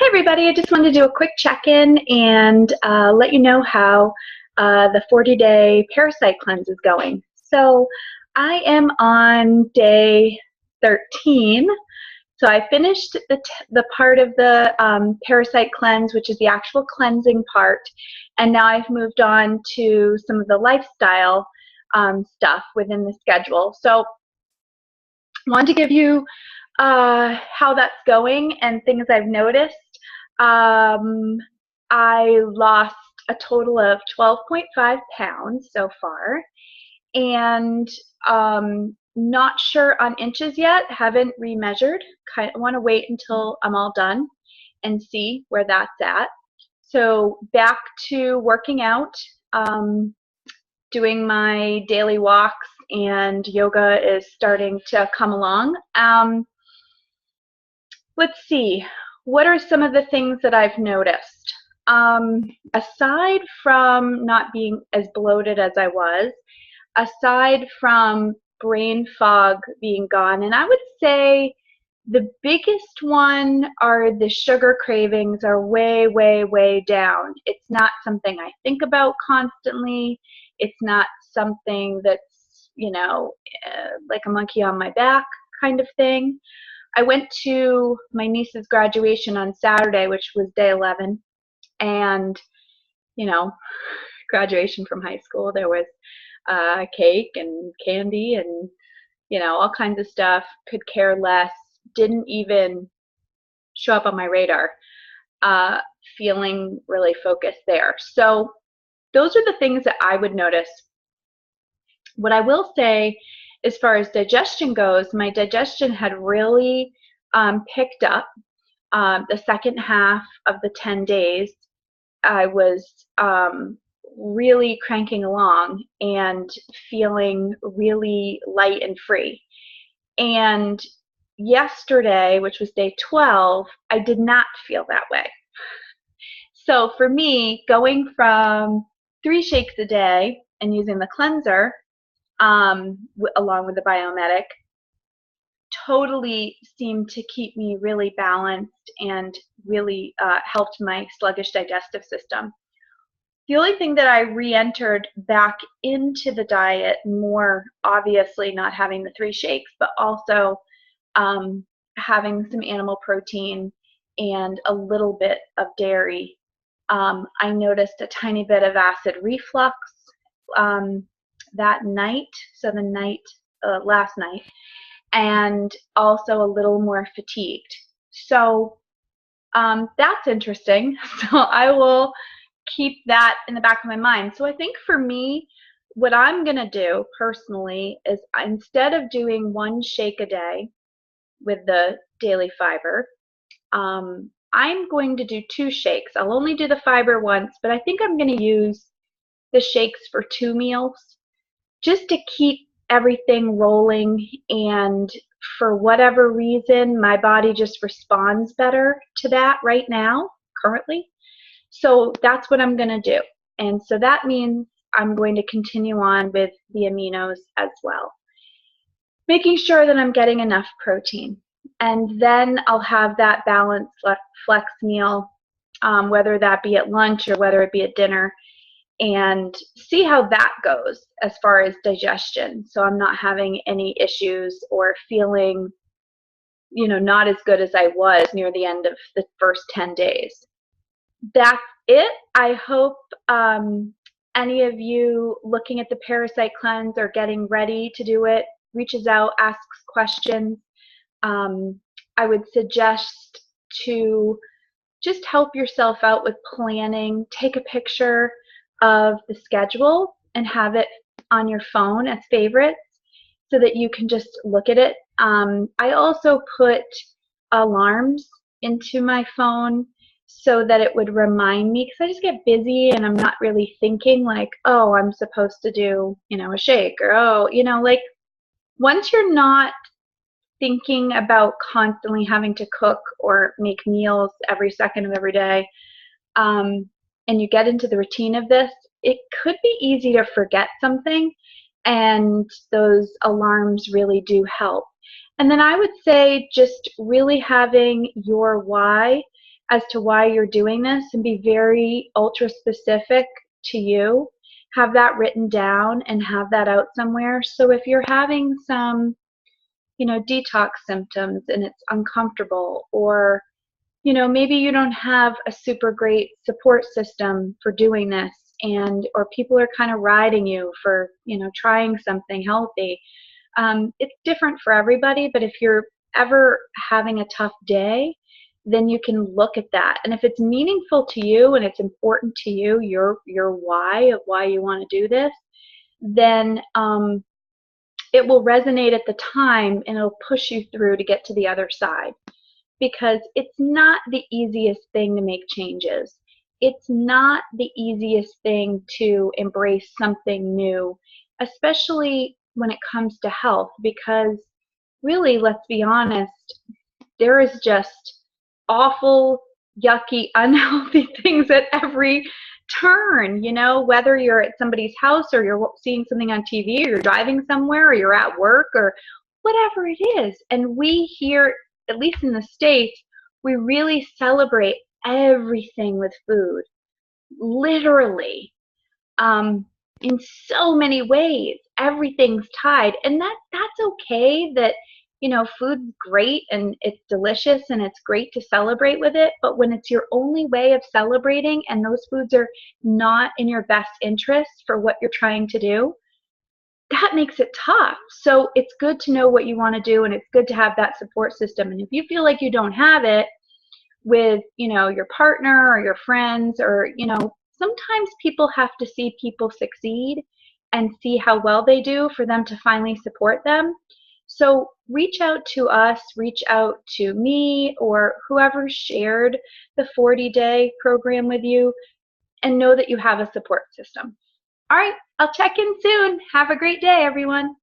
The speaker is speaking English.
everybody, I just wanted to do a quick check-in and let you know how the 40-day parasite cleanse is going. So I am on day 13. So I finished the part of the parasite cleanse, which is the actual cleansing part, and now I've moved on to some of the lifestyle stuff within the schedule. So I wanted to give you how that's going and things I've noticed. I lost a total of 12.5 pounds so far, and not sure on inches yet, haven't remeasured. Kind of want to wait until I'm all done and see where that's at. So back to working out, doing my daily walks, and yoga is starting to come along. Let's see, what are some of the things that I've noticed? Aside from not being as bloated as I was, aside from brain fog being gone, and I would say the biggest one are the sugar cravings are way, way, way down. It's not something I think about constantly. It's not something that's, like a monkey on my back kind of thing. I went to my niece's graduation on Saturday, which was day 11, and, graduation from high school, there was cake and candy and, all kinds of stuff, could care less, didn't even show up on my radar, feeling really focused there. So those are the things that I would notice. What I will say, as far as digestion goes, my digestion had really picked up the second half of the 10 days. I was really cranking along and feeling really light and free. And yesterday, which was day 12, I did not feel that way. So for me, going from 3 shakes a day and using the cleanser, along with the Biometic, totally seemed to keep me really balanced and really helped my sluggish digestive system. The only thing that I re-entered back into the diet, more obviously not having the 3 shakes, but also having some animal protein and a little bit of dairy. I noticed a tiny bit of acid reflux that night, so the night, last night, and also a little more fatigued. So that's interesting. So I will keep that in the back of my mind. So I think for me, what I'm going to do personally is, instead of doing 1 shake a day with the daily fiber, I'm going to do 2 shakes. I'll only do the fiber once, but I think I'm going to use the shakes for 2 meals, just to keep everything rolling. And for whatever reason, my body just responds better to that right now, currently. So that's what I'm going to do. And so that means I'm going to continue on with the aminos as well, making sure that I'm getting enough protein. And then I'll have that balanced flex meal, whether that be at lunch or whether it be at dinner, and see how that goes as far as digestion. So I'm not having any issues or feeling, not as good as I was near the end of the first 10 days. That's it. I hope any of you looking at the parasite cleanse or getting ready to do it reaches out, asks questions. I would suggest to just help yourself out with planning. Take a picture of the schedule and have it on your phone as favorites so that you can just look at it. I also put alarms into my phone so that it would remind me, because I just get busy and I'm not really thinking like, oh, I'm supposed to do, a shake, or oh, like, once you're not thinking about constantly having to cook or make meals every second of every day, and you get into the routine of this, it could be easy to forget something, and those alarms really do help. And then I would say just really having your why as to why you're doing this and be very ultra specific to you. Have that written down and have that out somewhere. So if you're having some, detox symptoms and it's uncomfortable, or, maybe you don't have a super great support system for doing this, or people are kind of riding you for, trying something healthy. It's different for everybody, but if you're ever having a tough day, then you can look at that. And if it's meaningful to you and it's important to you, your why of why you want to do this, then it will resonate at the time and it'll push you through to get to the other side. Because it's not the easiest thing to make changes. It's not the easiest thing to embrace something new, especially when it comes to health, because really, let's be honest, there is just awful, yucky, unhealthy things at every turn, whether you're at somebody's house or you're seeing something on TV or you're driving somewhere or you're at work or whatever it is. And we here, at least in the States, we really celebrate everything with food, literally, in so many ways. Everything's tied, and that's okay. That food's great and it's delicious and it's great to celebrate with it. But when it's your only way of celebrating and those foods are not in your best interest for what you're trying to do, that makes it tough. So it's good to know what you want to do, and it's good to have that support system. And if you feel like you don't have it with, your partner or your friends, or, sometimes people have to see people succeed and see how well they do for them to finally support them. So reach out to us, reach out to me or whoever shared the 40-day program with you, and know that you have a support system. All right, I'll check in soon. Have a great day, everyone.